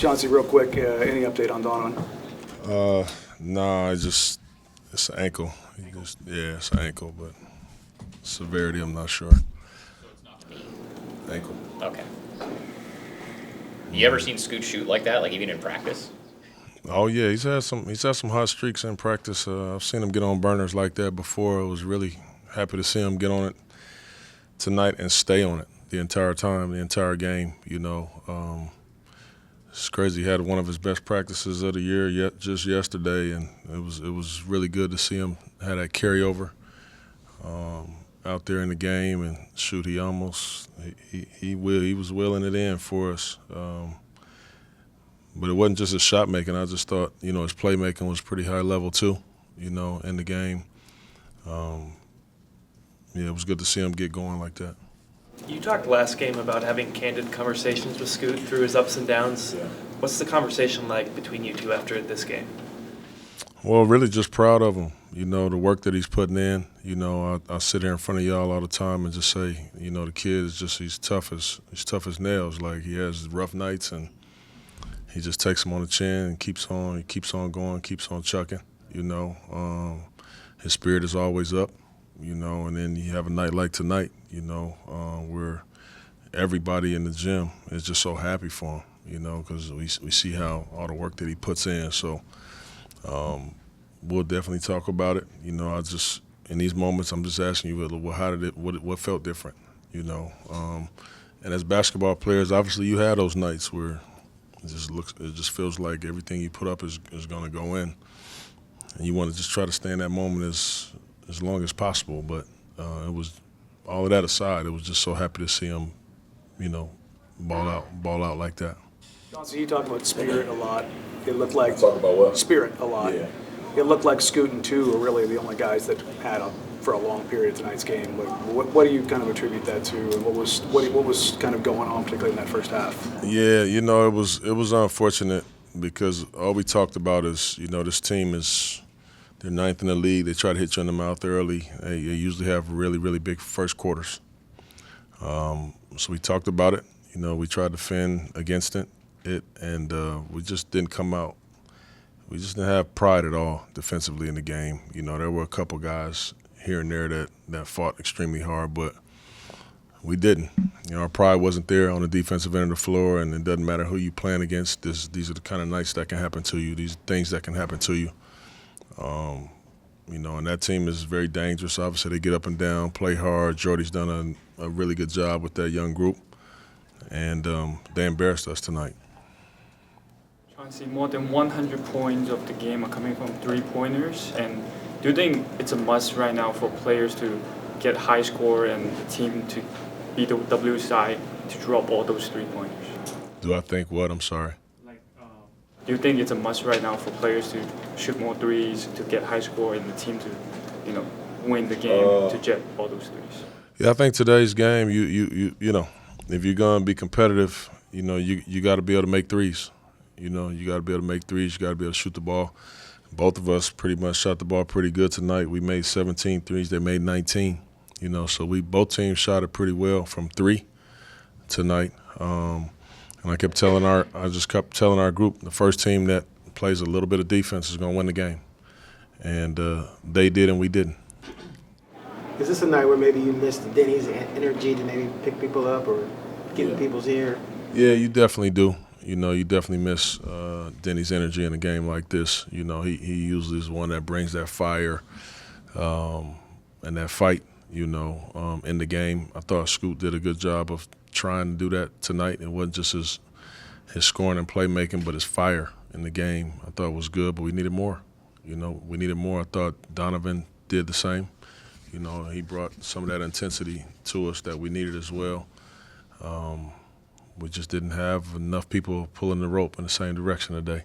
Chauncey, real quick, any update on Donovan? Nah, it's an ankle. It's an ankle, but severity, I'm not sure. So it's not knee. Ankle. Okay. You ever seen Scoot shoot like that, like even in practice? Oh yeah, he's had some hot streaks in practice. I've seen him get on burners like that before. I was really happy to see him get on it tonight and stay on it the entire time, the entire game. It's crazy. He had one of his best practices of the year just yesterday, and it was really good to see him have that carryover out there in the game. And shoot, he was willing it in for us. But it wasn't just his shot making. I just thought, his playmaking was pretty high level too, in the game. It was good to see him get going like that. You talked last game about having candid conversations with Scoot through his ups and downs. Yeah. What's the conversation like between you two after this game? Well, really just proud of him, the work that he's putting in. I sit here in front of y'all all the time and just say, the kid is he's tough as nails. Like, he has rough nights and he just takes them on the chin and keeps on going, keeps on chucking. His spirit is always up, and then you have a night like tonight, where everybody in the gym is just so happy for him, because we see how all the work that he puts in. So we'll definitely talk about it. In these moments, I'm just asking you, what felt different, and as basketball players, obviously you have those nights where it just feels like everything you put up is going to go in, and you want to just try to stay in that moment as long as possible. But it was all of that aside. It was just so happy to see him, ball out like that. Chauncey, you talk about spirit a lot. It looked like Talk about what? spirit a lot. Yeah. It looked like Scoot and two were really the only guys that had for a long period of tonight's game. What do you kind of attribute that to, and what was kind of going on, particularly in that first half? Yeah, it was unfortunate because all we talked about is, this team they're ninth in the league. They try to hit you in the mouth early. They usually have really, really big first quarters. So we talked about it. We tried to fend against it, and we just didn't come out. We just didn't have pride at all defensively in the game. There were a couple guys here and there that fought extremely hard, but we didn't. Our pride wasn't there on the defensive end of the floor, and it doesn't matter who you playing against. These are the kind of nights that can happen to you. These things that can happen to you. And that team is very dangerous. Obviously, they get up and down, play hard. Jordy's done a really good job with that young group, and they embarrassed us tonight. Chauncey, more than 100 points of the game are coming from three-pointers, and do you think it's a must right now for players to get high score and the team to be the W side to drop all those three-pointers? Do I think what? I'm sorry. Do you think it's a must right now for players to shoot more threes to get high score and the team to, win the game to jet all those threes? Yeah, I think today's game, you if you're gonna be competitive, you got to be able to make threes. You got to be able to make threes. You got to be able to shoot the ball. Both of us pretty much shot the ball pretty good tonight. We made 17 threes. They made 19. So both teams shot it pretty well from three tonight. And I just kept telling our group, the first team that plays a little bit of defense is going to win the game. And they did, and we didn't. Is this a night where maybe you missed Denny's energy to maybe pick people up or get in people's ear? Yeah, you definitely do. You definitely miss Denny's energy in a game like this. He usually is one that brings that fire and that fight, in the game. I thought Scoot did a good job of trying to do that tonight. It wasn't just his scoring and playmaking, but his fire in the game. I thought it was good, but we needed more. We needed more. I thought Donovan did the same. He brought some of that intensity to us that we needed as well. We just didn't have enough people pulling the rope in the same direction today.